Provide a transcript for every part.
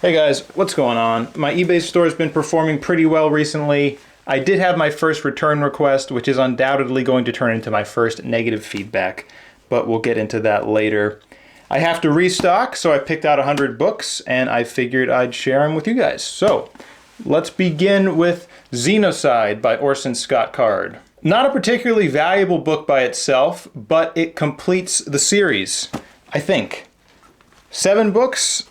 Hey guys, what's going on? My eBay store has been performing pretty well recently. I did have my first return request, which is undoubtedly going to turn into my first negative feedback, but we'll get into that later. I have to restock, so I picked out 100 books, and I figured I'd share them with you guys. So, let's begin with Xenocide by Orson Scott Card. Not a particularly valuable book by itself, but it completes the series, I think. 7 books.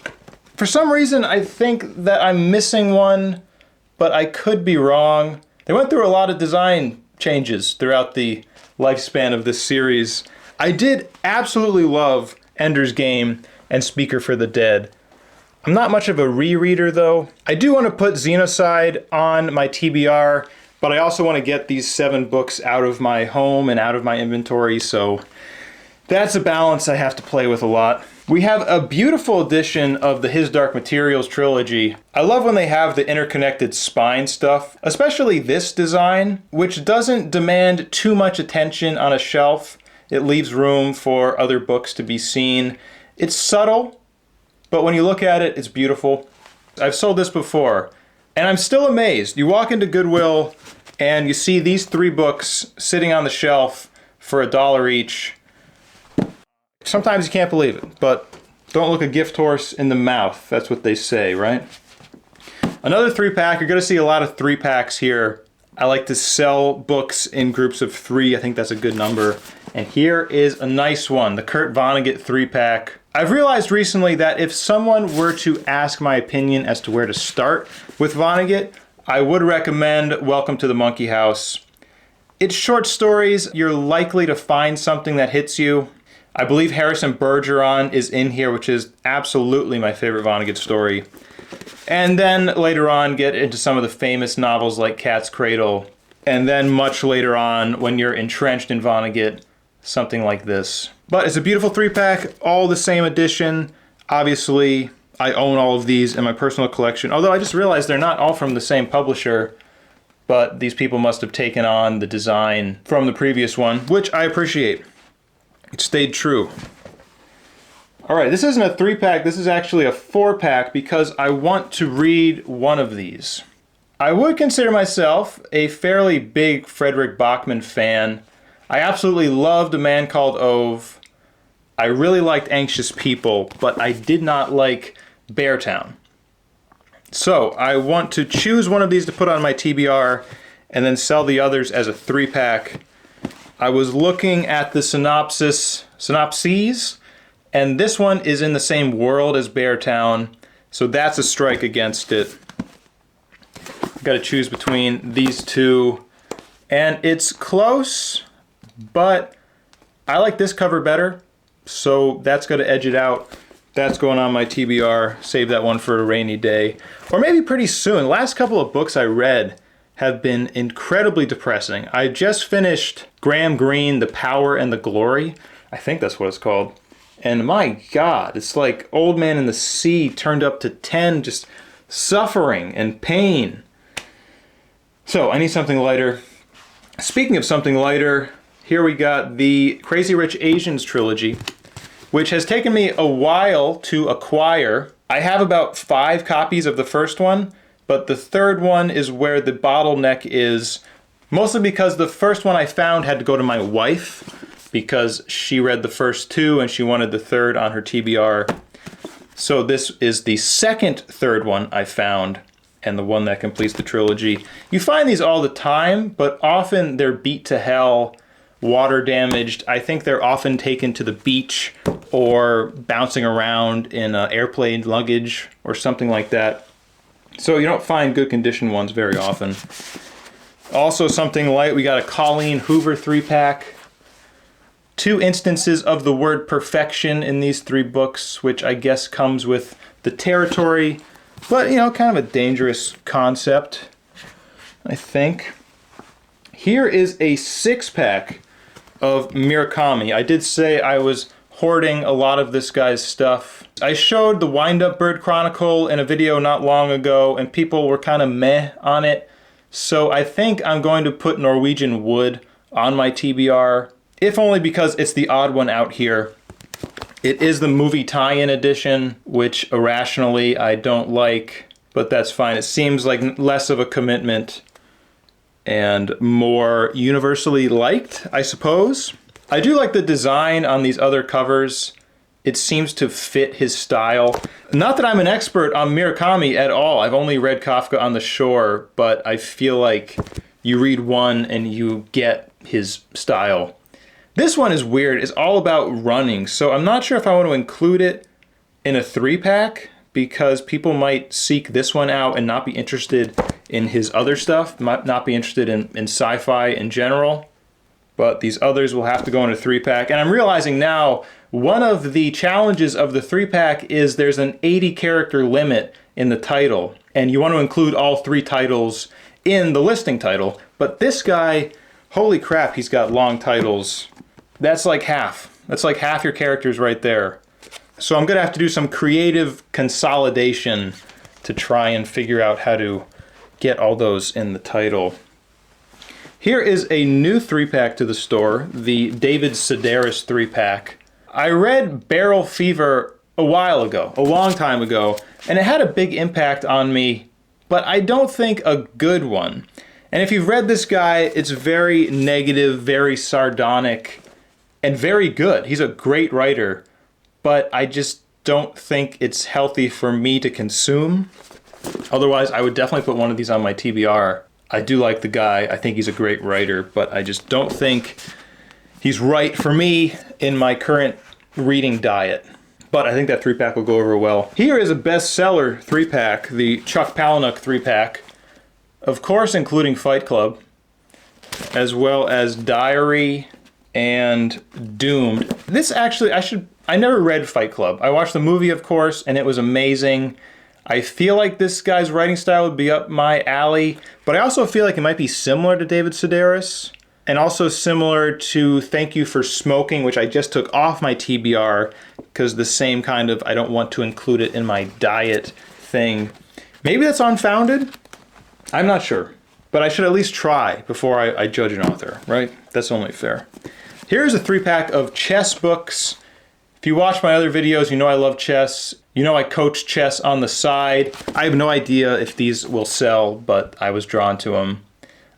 For some reason, I think that I'm missing one, but I could be wrong. They went through a lot of design changes throughout the lifespan of this series. I did absolutely love Ender's Game and Speaker for the Dead. I'm not much of a rereader though. I do want to put Xenocide on my TBR, but I also want to get these 7 books out of my home and out of my inventory, so that's a balance I have to play with a lot. We have a beautiful edition of the His Dark Materials trilogy. I love when they have the interconnected spine stuff, especially this design, which doesn't demand too much attention on a shelf. It leaves room for other books to be seen. It's subtle, but when you look at it, it's beautiful. I've sold this before, and I'm still amazed. You walk into Goodwill, and you see these 3 books sitting on the shelf for $1 each. Sometimes you can't believe it, but don't look a gift horse in the mouth. That's what they say, right? Another 3-pack. You're going to see a lot of 3-packs here. I like to sell books in groups of 3. I think that's a good number. And here is a nice one, the Kurt Vonnegut 3-pack. I've realized recently that if someone were to ask my opinion as to where to start with Vonnegut, I would recommend Welcome to the Monkey House. It's short stories. You're likely to find something that hits you. I believe Harrison Bergeron is in here, which is absolutely my favorite Vonnegut story. And then later on get into some of the famous novels like Cat's Cradle. And then much later on, when you're entrenched in Vonnegut, something like this. But it's a beautiful 3-pack, all the same edition. Obviously, I own all of these in my personal collection. Although I just realized they're not all from the same publisher. But these people must have taken on the design from the previous one, which I appreciate. It stayed true. Alright, this isn't a 3-pack, this is actually a 4-pack because I want to read one of these. I would consider myself a fairly big Frederick Bachman fan. I absolutely loved A Man Called Ove. I really liked Anxious People, but I did not like Beartown. So I want to choose one of these to put on my TBR and then sell the others as a 3-pack. I was looking at the synopses, and this one is in the same world as Beartown, so that's a strike against it. I've got to choose between these two, and it's close, but I like this cover better, so that's going to edge it out. That's going on my TBR. Save that one for a rainy day, or maybe pretty soon. Last couple of books I read have been incredibly depressing. I just finished Graham Greene, The Power and the Glory. I think that's what it's called. And my God, it's like Old Man in the Sea turned up to 10, just suffering and pain. So I need something lighter. Speaking of something lighter, here we got the Crazy Rich Asians trilogy, which has taken me a while to acquire. I have about 5 copies of the first one, but the third one is where the bottleneck is, mostly because the first one I found had to go to my wife because she read the first 2 and she wanted the third on her TBR. So this is the second third one I found and the one that completes the trilogy. You find these all the time, but often they're beat to hell, water damaged. I think they're often taken to the beach or bouncing around in airplane luggage or something like that. So you don't find good condition ones very often. Also something light, we got a Colleen Hoover 3-pack. 2 instances of the word perfection in these 3 books, which I guess comes with the territory. But, you know, kind of a dangerous concept, I think. Here is a 6-pack of Murakami. I did say I was hoarding a lot of this guy's stuff. I showed the Wind-Up Bird Chronicle in a video not long ago, and people were kind of meh on it. So I think I'm going to put Norwegian Wood on my TBR, if only because it's the odd one out here. It is the movie tie-in edition, which irrationally I don't like, but that's fine. It seems like less of a commitment and more universally liked, I suppose. I do like the design on these other covers. It seems to fit his style. Not that I'm an expert on Murakami at all. I've only read Kafka on the Shore, but I feel like you read one and you get his style. This one is weird. It's all about running, so I'm not sure if I want to include it in a 3-pack because people might seek this one out and not be interested in his other stuff, might not be interested in sci-fi in general. But these others will have to go in a 3-pack. And I'm realizing now, one of the challenges of the 3-pack is there's an 80 character limit in the title. And you want to include all 3 titles in the listing title. But this guy, holy crap, he's got long titles. That's like half. That's like half your characters right there. So I'm gonna have to do some creative consolidation to try and figure out how to get all those in the title. Here is a new 3-pack to the store, the David Sedaris 3-pack. I read Barrel Fever a while ago, a long time ago, and it had a big impact on me, but I don't think a good one. And if you've read this guy, it's very negative, very sardonic, and very good. He's a great writer, but I just don't think it's healthy for me to consume. Otherwise, I would definitely put one of these on my TBR. I do like the guy. I think he's a great writer, but I just don't think he's right for me in my current reading diet. But I think that 3-pack will go over well. Here is a bestseller 3-pack, the Chuck Palahniuk 3-pack. Of course, including Fight Club, as well as Diary and Doomed. This actually, I never read Fight Club. I watched the movie, of course, and it was amazing. I feel like this guy's writing style would be up my alley, but I also feel like it might be similar to David Sedaris, and also similar to Thank You for Smoking, which I just took off my TBR, because the same kind of, I don't want to include it in my diet thing. Maybe that's unfounded? I'm not sure, but I should at least try before I judge an author, right? That's only fair. Here's a 3-pack of chess books. If you watch my other videos, you know I love chess. You know I coach chess on the side. I have no idea if these will sell, but I was drawn to them.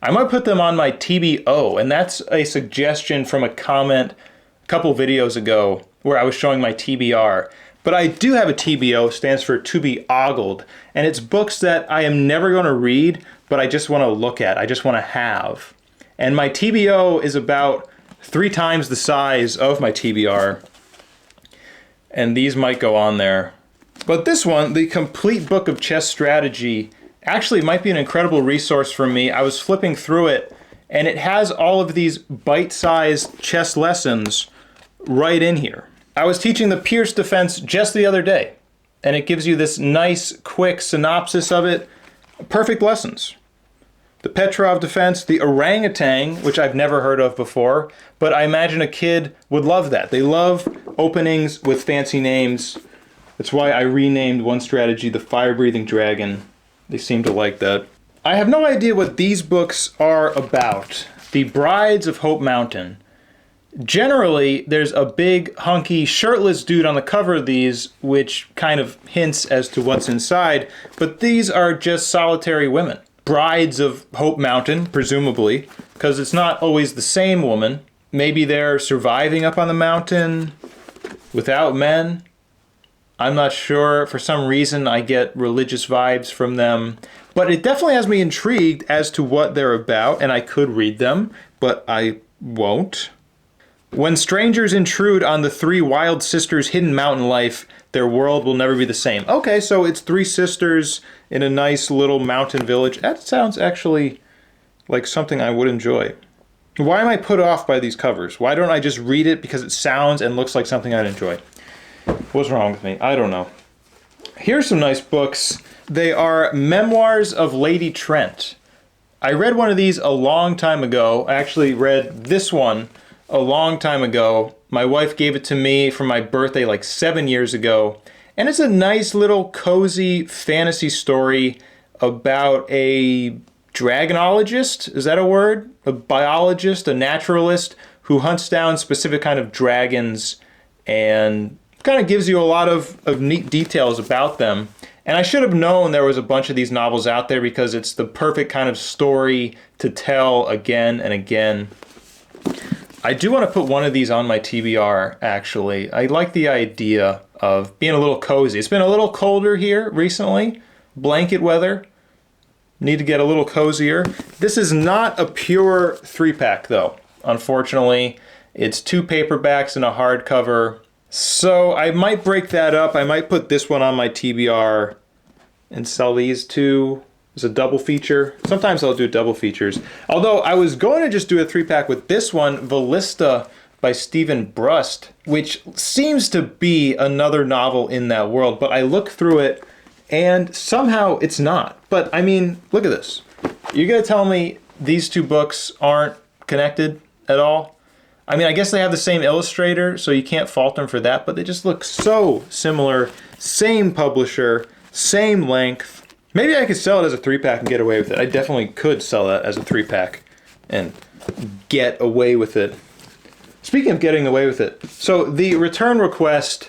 I might put them on my TBO, and that's a suggestion from a comment a couple videos ago where I was showing my TBR. But I do have a TBO, stands for To Be Ogled, and it's books that I am never going to read, but I just want to look at, I just want to have. And my TBO is about 3 times the size of my TBR, and these might go on there. But this one, the Complete Book of Chess Strategy, actually might be an incredible resource for me. I was flipping through it, and it has all of these bite-sized chess lessons right in here. I was teaching the Pierce defense just the other day, and it gives you this nice, quick synopsis of it. Perfect lessons. The Petrov defense, the orangutan, which I've never heard of before, but I imagine a kid would love that. They love openings with fancy names. That's why I renamed one strategy the Fire-Breathing Dragon. They seem to like that. I have no idea what these books are about. The Brides of Hope Mountain. Generally, there's a big, hunky, shirtless dude on the cover of these, which kind of hints as to what's inside, but these are just solitary women. Brides of Hope Mountain, presumably, because it's not always the same woman. Maybe they're surviving up on the mountain without men. I'm not sure. For some reason, I get religious vibes from them. But it definitely has me intrigued as to what they're about, and I could read them, but I won't. When strangers intrude on the 3 wild sisters' hidden mountain life, their world will never be the same. Okay, so it's 3 sisters in a nice little mountain village. That sounds actually like something I would enjoy. Why am I put off by these covers? Why don't I just read it because it sounds and looks like something I'd enjoy? What's wrong with me? I don't know. Here's some nice books. They are Memoirs of Lady Trent. I read one of these a long time ago. I actually read this one a long time ago. My wife gave it to me for my birthday like 7 years ago. And it's a nice little cozy fantasy story about a dragonologist. Is that a word? A biologist, a naturalist who hunts down specific kind of dragons and kind of gives you a lot of neat details about them. And I should have known there was a bunch of these novels out there because it's the perfect kind of story to tell again and again. I do want to put one of these on my TBR, actually. I like the idea of being a little cozy. It's been a little colder here recently, blanket weather. Need to get a little cozier. This is not a pure 3-pack though, unfortunately. It's 2 paperbacks and a hardcover. So I might break that up. I might put this one on my TBR and sell these 2 as a double feature. Sometimes I'll do double features. Although I was going to just do a 3-pack with this one, Valista by Stephen Brust, which seems to be another novel in that world, but I look through it and somehow it's not. But I mean, look at this. You're gonna tell me these 2 books aren't connected at all? I mean, I guess they have the same illustrator, so you can't fault them for that, but they just look so similar. Same publisher, same length. Maybe I could sell it as a 3-pack and get away with it. I definitely could sell that as a 3-pack and get away with it. Speaking of getting away with it, so the return request,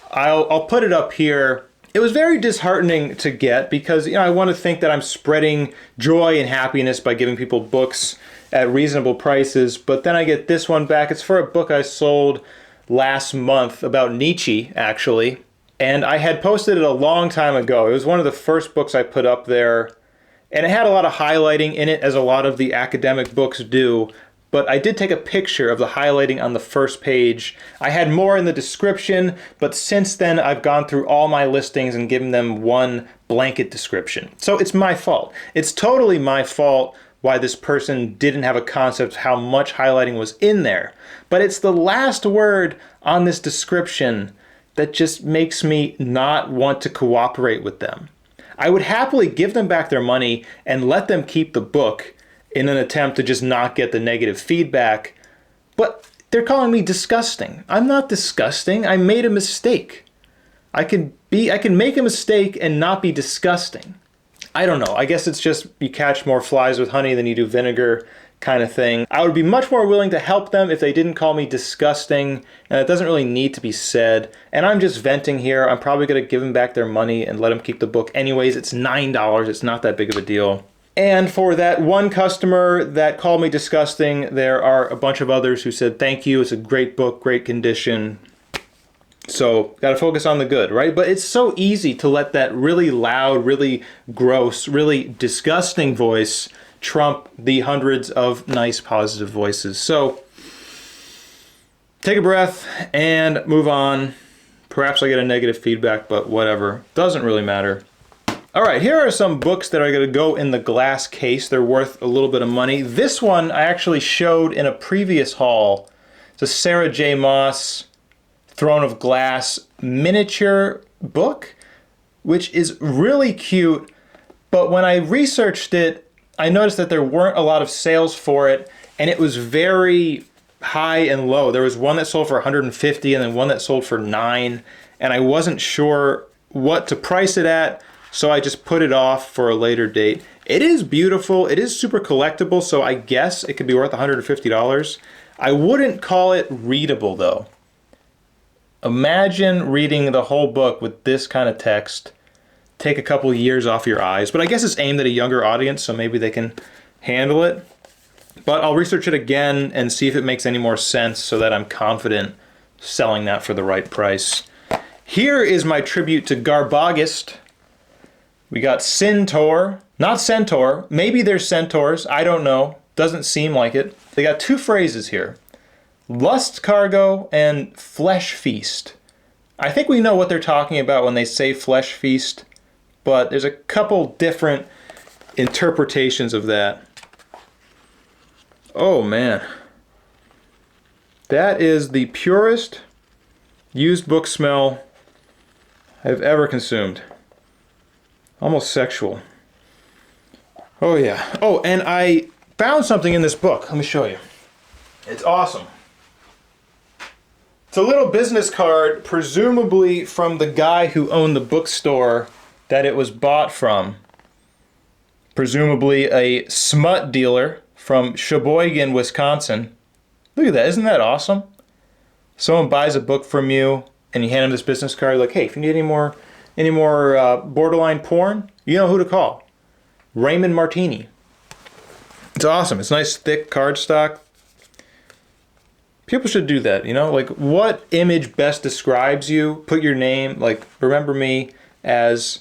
I'll put it up here. It was very disheartening to get because, you know, I want to think that I'm spreading joy and happiness by giving people books at reasonable prices, but then I get this one back. It's for a book I sold last month about Nietzsche, actually. And I had posted it a long time ago. It was one of the first books I put up there. And it had a lot of highlighting in it, as a lot of the academic books do. But I did take a picture of the highlighting on the first page. I had more in the description, but since then I've gone through all my listings and given them one blanket description. So it's my fault. It's totally my fault why this person didn't have a concept of how much highlighting was in there. But it's the last word on this description that just makes me not want to cooperate with them. I would happily give them back their money and let them keep the book in an attempt to just not get the negative feedback, but they're calling me disgusting. I'm not disgusting. I made a mistake. I can make a mistake and not be disgusting. I don't know. I guess it's just you catch more flies with honey than you do vinegar kind of thing. I would be much more willing to help them if they didn't call me disgusting, and it doesn't really need to be said. And I'm just venting here. I'm probably going to give them back their money and let them keep the book anyways. It's $9. It's not that big of a deal. And for that one customer that called me disgusting, there are a bunch of others who said, thank you, it's a great book, great condition. So, gotta focus on the good, right? But it's so easy to let that really loud, really gross, really disgusting voice trump the hundreds of nice, positive voices. So, take a breath and move on. Perhaps I get a negative feedback, but whatever. Doesn't really matter. All right, here are some books that are going to go in the glass case. They're worth a little bit of money. This one I actually showed in a previous haul. It's a Sarah J. Maas Throne of Glass miniature book, which is really cute. But when I researched it, I noticed that there weren't a lot of sales for it, and it was very high and low. There was one that sold for $150 and then one that sold for $9, and I wasn't sure what to price it at. So I just put it off for a later date. It is beautiful. It is super collectible, so I guess it could be worth $150. I wouldn't call it readable, though. Imagine reading the whole book with this kind of text. Take a couple years off your eyes. But I guess it's aimed at a younger audience, so maybe they can handle it. But I'll research it again and see if it makes any more sense so that I'm confident selling that for the right price. Here is my tribute to Garbagist. We got Centaur, not Centaur, maybe they're centaurs, I don't know, doesn't seem like it. They got 2 phrases here, Lust Cargo and Flesh Feast. I think we know what they're talking about when they say Flesh Feast, but there's a couple different interpretations of that. Oh man, that is the purest used book smell I've ever consumed. Almost sexual. Oh yeah. Oh, and I found something in this book. Let me show you. It's awesome. It's a little business card, presumably from the guy who owned the bookstore that it was bought from. Presumably a smut dealer from Sheboygan, Wisconsin. Look at that. Isn't that awesome? Someone buys a book from you and you hand him this business card, like, hey, if you need any more borderline porn, you know who to call. Raymond Martini. It's awesome. It's nice, thick cardstock. People should do that, you know? Like, what image best describes you? Put your name, like, remember me as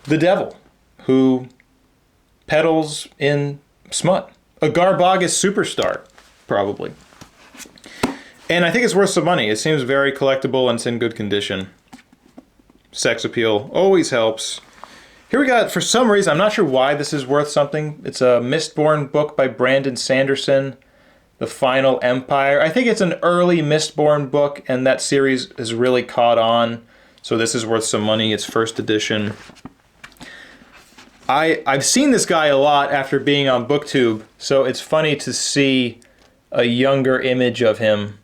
the devil who peddles in smut. A Garbagus superstar, probably. And I think it's worth some money. It seems very collectible and it's in good condition. Sex appeal always helps. Here we got, for some reason, I'm not sure why this is worth something. It's a Mistborn book by Brandon Sanderson, The Final Empire. I think it's an early Mistborn book, and that series has really caught on. So this is worth some money. It's first edition. I've seen this guy a lot after being on BookTube, so it's funny to see a younger image of him.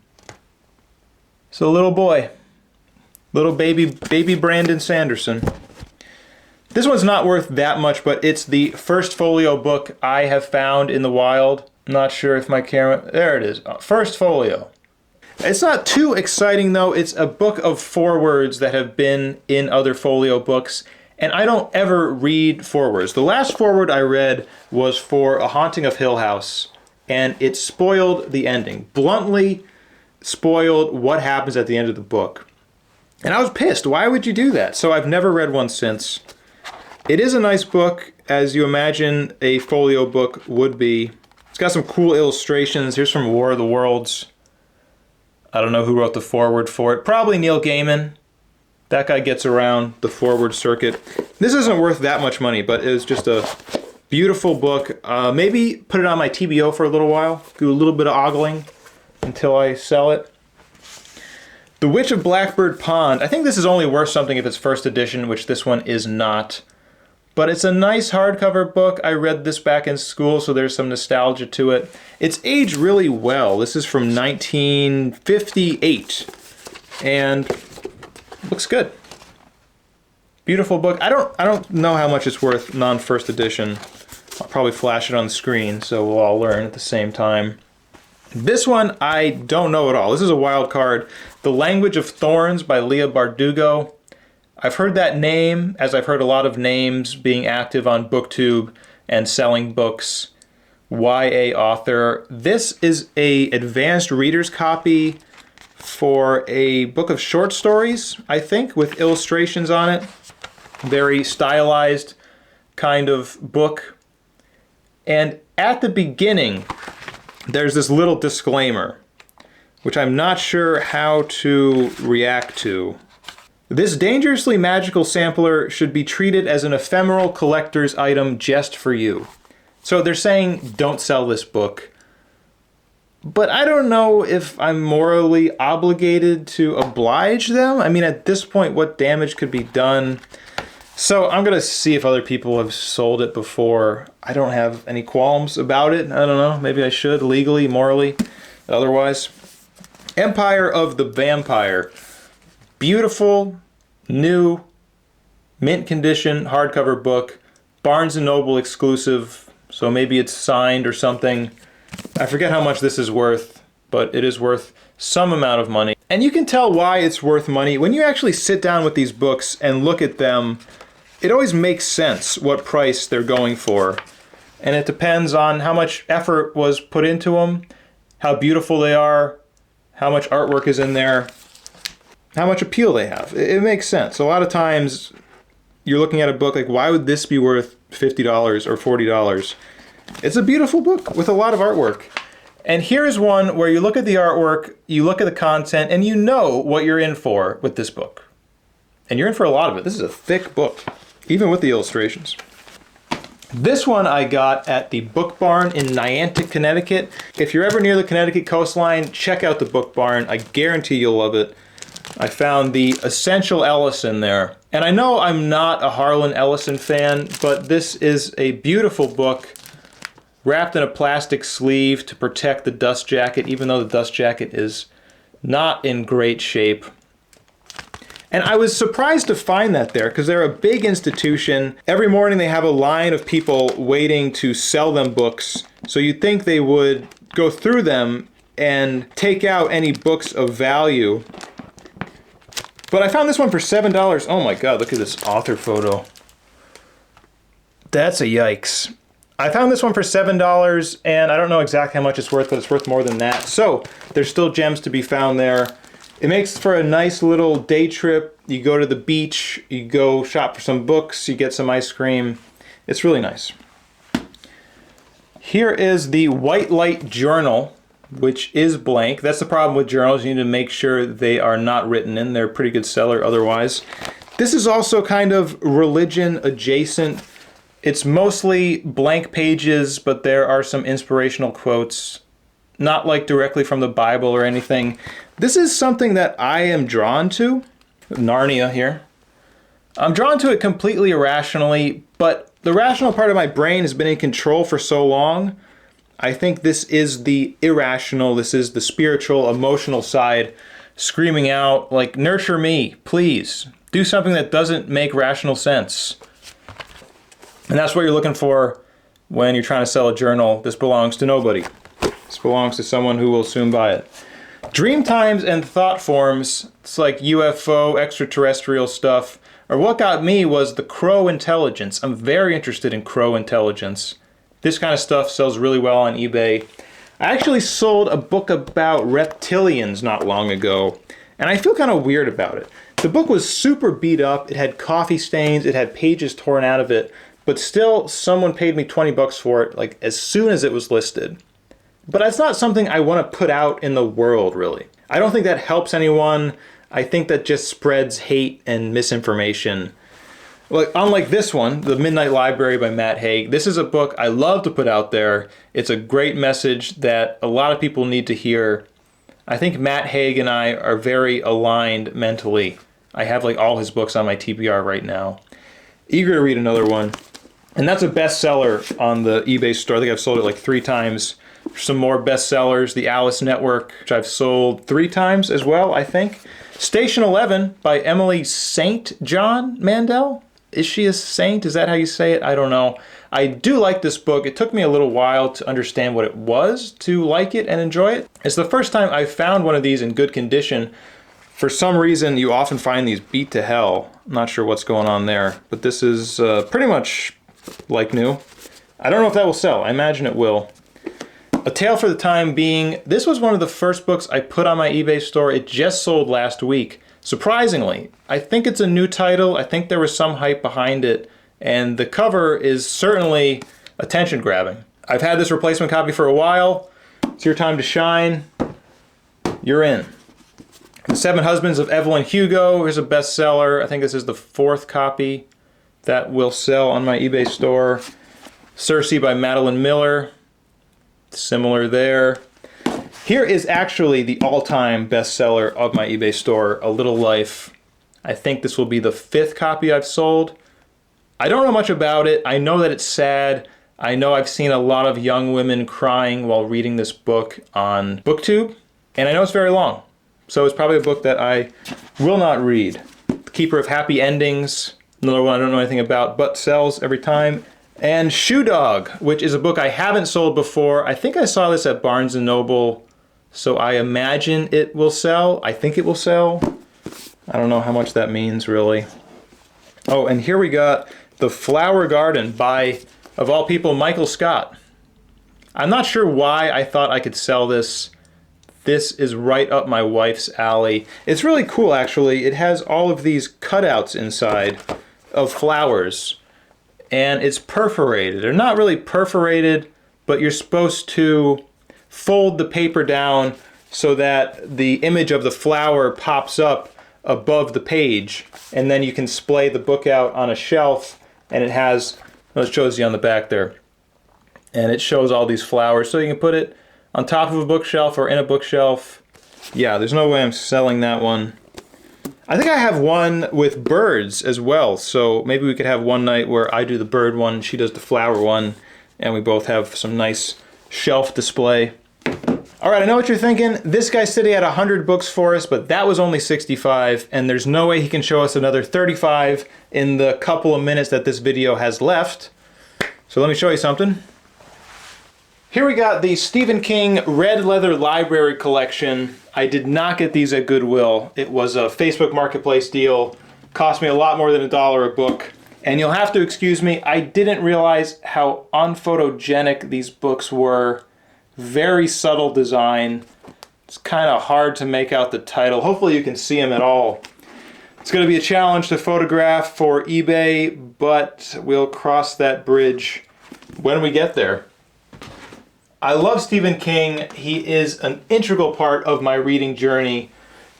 It's a little boy. Little baby Brandon Sanderson. This one's not worth that much, but it's the first folio book I have found in the wild. I'm not sure if my camera... There it is. First folio. It's not too exciting, though. It's a book of forewords that have been in other folio books, and I don't ever read forewords. The last foreword I read was for A Haunting of Hill House, and it spoiled the ending. Bluntly spoiled what happens at the end of the book. And I was pissed. Why would you do that? So I've never read one since. It is a nice book, as you imagine a folio book would be. It's got some cool illustrations. Here's from War of the Worlds. I don't know who wrote the foreword for it. Probably Neil Gaiman. That guy gets around the foreword circuit. This isn't worth that much money, but it was just a beautiful book. Maybe put it on my TBO for a little while. Do a little bit of ogling until I sell it. The Witch of Blackbird Pond. I think this is only worth something if it's first edition, which this one is not. But it's a nice hardcover book. I read this back in school, so there's some nostalgia to it. It's aged really well. This is from 1958, and looks good. Beautiful book. I don't know how much it's worth non-first edition. I'll probably flash it on the screen, so we'll all learn at the same time. This one I don't know at all. This is a wild card. The Language of Thorns by Leah Bardugo. I've heard that name, as I've heard a lot of names being active on BookTube and selling books. YA author. This is a advanced reader's copy for a book of short stories, I think, with illustrations on it. Very stylized kind of book. And at the beginning, there's this little disclaimer, which I'm not sure how to react to. This dangerously magical sampler should be treated as an ephemeral collector's item just for you. So they're saying, don't sell this book. But I don't know if I'm morally obligated to oblige them. I mean, at this point, what damage could be done? So I'm going to see if other people have sold it before. I don't have any qualms about it. I don't know. Maybe I should, legally, morally, otherwise. Empire of the Vampire. Beautiful, new, mint condition, hardcover book. Barnes & Noble exclusive, so maybe it's signed or something. I forget how much this is worth, but it is worth some amount of money. And you can tell why it's worth money. When you actually sit down with these books and look at them, it always makes sense what price they're going for. And it depends on how much effort was put into them, how beautiful they are, how much artwork is in there, how much appeal they have. It makes sense. A lot of times you're looking at a book like, why would this be worth $50 or $40? It's a beautiful book with a lot of artwork. And here's one where you look at the artwork, you look at the content, and you know what you're in for with this book. And you're in for a lot of it. This is a thick book, even with the illustrations. This one I got at the Book Barn in Niantic, Connecticut. If you're ever near the Connecticut coastline, check out the Book Barn. I guarantee you'll love it. I found the Essential Ellison there. And I know I'm not a Harlan Ellison fan, but this is a beautiful book wrapped in a plastic sleeve to protect the dust jacket, even though the dust jacket is not in great shape. And I was surprised to find that there, because they're a big institution. Every morning they have a line of people waiting to sell them books. So you'd think they would go through them and take out any books of value. But I found this one for $7. Oh my God, look at this author photo. That's a yikes. I found this one for $7, and I don't know exactly how much it's worth, but it's worth more than that. So there's still gems to be found there. It makes for a nice little day trip. You go to the beach, you go shop for some books, you get some ice cream. It's really nice. Here is the White Light Journal, which is blank. That's the problem with journals. You need to make sure they are not written in. They're a pretty good seller otherwise. This is also kind of religion adjacent. It's mostly blank pages, but there are some inspirational quotes, not like directly from the Bible or anything. This is something that I am drawn to. Narnia here. I'm drawn to it completely irrationally, but the rational part of my brain has been in control for so long. I think this is the irrational, this is the spiritual, emotional side screaming out, like, nurture me, please. Do something that doesn't make rational sense. And that's what you're looking for when you're trying to sell a journal. This belongs to nobody. This belongs to someone who will soon buy it. Dream times and thought forms, it's like UFO, extraterrestrial stuff, or what got me was the crow intelligence. I'm very interested in crow intelligence. This kind of stuff sells really well on eBay. I actually sold a book about reptilians not long ago, and I feel kind of weird about it. The book was super beat up, it had coffee stains, it had pages torn out of it, but still someone paid me 20 bucks for it, like as soon as it was listed. But that's not something I want to put out in the world, really. I don't think that helps anyone. I think that just spreads hate and misinformation. Like, unlike this one, The Midnight Library by Matt Haig, this is a book I love to put out there. It's a great message that a lot of people need to hear. I think Matt Haig and I are very aligned mentally. I have like all his books on my TBR right now. Eager to read another one. And that's a bestseller on the eBay store. I think I've sold it like 3 times. Some more bestsellers, The Alice Network, which I've sold 3 times as well, I think. Station 11 by Emily St. John Mandel. Is she a saint? Is that how you say it? I don't know. I do like this book. It took me a little while to understand what it was to like it and enjoy it. It's the first time I found one of these in good condition. For some reason, you often find these beat to hell. I'm not sure what's going on there, but this is pretty much like new. I don't know if that will sell. I imagine it will. A Tale for the Time Being. This was one of the first books I put on my eBay store. It just sold last week. Surprisingly, I think it's a new title. I think there was some hype behind it, and the cover is certainly attention grabbing. I've had this replacement copy for a while. It's your time to shine. You're in. The 7 Husbands of Evelyn Hugo is a bestseller. I think this is the 4th copy that will sell on my eBay store. Circe by Madeline Miller. Similar there. Here is actually the all-time bestseller of my eBay store, A Little Life. I think this will be the 5th copy I've sold. I don't know much about it. I know that it's sad. I know I've seen a lot of young women crying while reading this book on BookTube, and I know it's very long. So it's probably a book that I will not read. The Keeper of Happy Endings, another one I don't know anything about, but sells every time. And Shoe Dog, which is a book I haven't sold before. I think I saw this at Barnes & Noble, so I imagine it will sell. I think it will sell. I don't know how much that means, really. Oh, and here we got The Flower Garden by, of all people, Michael Scott. I'm not sure why I thought I could sell this. This is right up my wife's alley. It's really cool, actually. It has all of these cutouts inside of flowers, and it's perforated. They're not really perforated, but you're supposed to fold the paper down so that the image of the flower pops up above the page, and then you can splay the book out on a shelf, and it has, well, it shows you on the back there, and it shows all these flowers, so you can put it on top of a bookshelf or in a bookshelf. Yeah, there's no way I'm selling that one. I think I have one with birds as well, so maybe we could have one night where I do the bird one, she does the flower one, and we both have some nice shelf display. All right, I know what you're thinking. This guy said he had 100 books for us, but that was only 65, and there's no way he can show us another 35 in the couple of minutes that this video has left. So let me show you something. Here we got the Stephen King Red Leather Library Collection. I did not get these at Goodwill. It was a Facebook Marketplace deal. Cost me a lot more than $1 a book. And you'll have to excuse me, I didn't realize how unphotogenic these books were. Very subtle design. It's kind of hard to make out the title. Hopefully you can see them at all. It's going to be a challenge to photograph for eBay, but we'll cross that bridge when we get there. I love Stephen King. He is an integral part of my reading journey.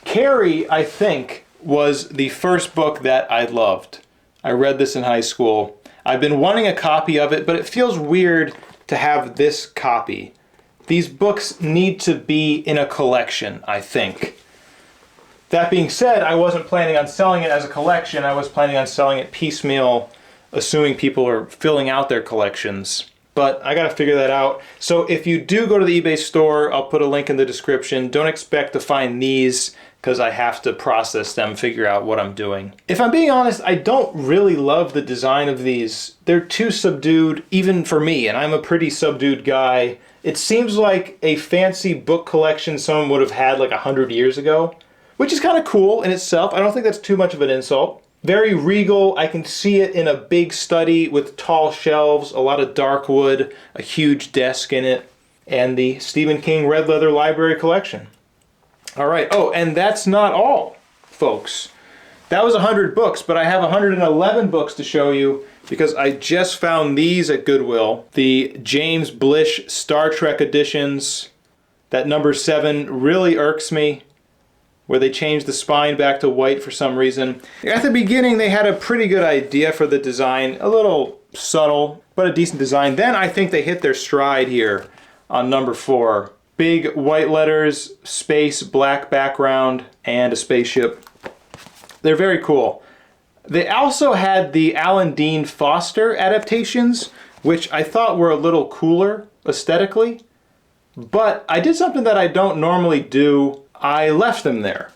Carrie, I think, was the first book that I loved. I read this in high school. I've been wanting a copy of it, but it feels weird to have this copy. These books need to be in a collection, I think. That being said, I wasn't planning on selling it as a collection. I was planning on selling it piecemeal, assuming people are filling out their collections. But I gotta figure that out. So if you do go to the eBay store, I'll put a link in the description. Don't expect to find these, because I have to process them, figure out what I'm doing. If I'm being honest, I don't really love the design of these. They're too subdued, even for me, and I'm a pretty subdued guy. It seems like a fancy book collection someone would have had like 100 years ago, which is kind of cool in itself. I don't think that's too much of an insult. Very regal. I can see it in a big study with tall shelves, a lot of dark wood, a huge desk in it, and the Stephen King Red Leather Library Collection. All right. Oh, and that's not all, folks. That was 100 books, but I have 111 books to show you because I just found these at Goodwill. The James Blish Star Trek editions. That number 7 really irks me, where they changed the spine back to white for some reason. At the beginning, they had a pretty good idea for the design. A little subtle, but a decent design. Then I think they hit their stride here on number 4. Big white letters, space, black background, and a spaceship. They're very cool. They also had the Alan Dean Foster adaptations, which I thought were a little cooler aesthetically. But I did something that I don't normally do. I left them there.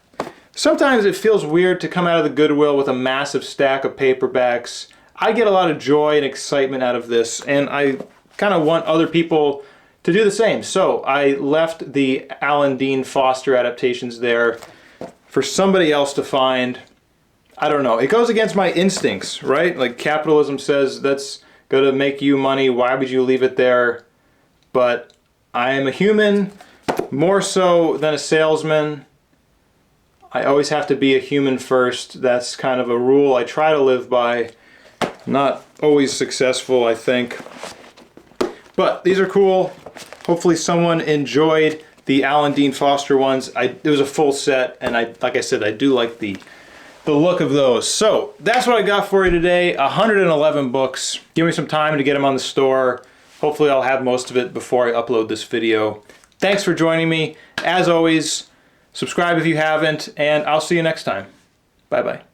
Sometimes it feels weird to come out of the Goodwill with a massive stack of paperbacks. I get a lot of joy and excitement out of this, and I kind of want other people to do the same. So I left the Alan Dean Foster adaptations there for somebody else to find. I don't know. It goes against my instincts, right? Like capitalism says that's going to make you money. Why would you leave it there? But I am a human, more so than a salesman. I always have to be a human first. That's kind of a rule I try to live by. Not always successful, I think. But these are cool. Hopefully someone enjoyed the Alan Dean Foster ones. It was a full set, and like I said, I do like the look of those. So that's what I got for you today. 111 books. Give me some time to get them on the store. Hopefully I'll have most of it before I upload this video. Thanks for joining me. As always, subscribe if you haven't, and I'll see you next time. Bye-bye.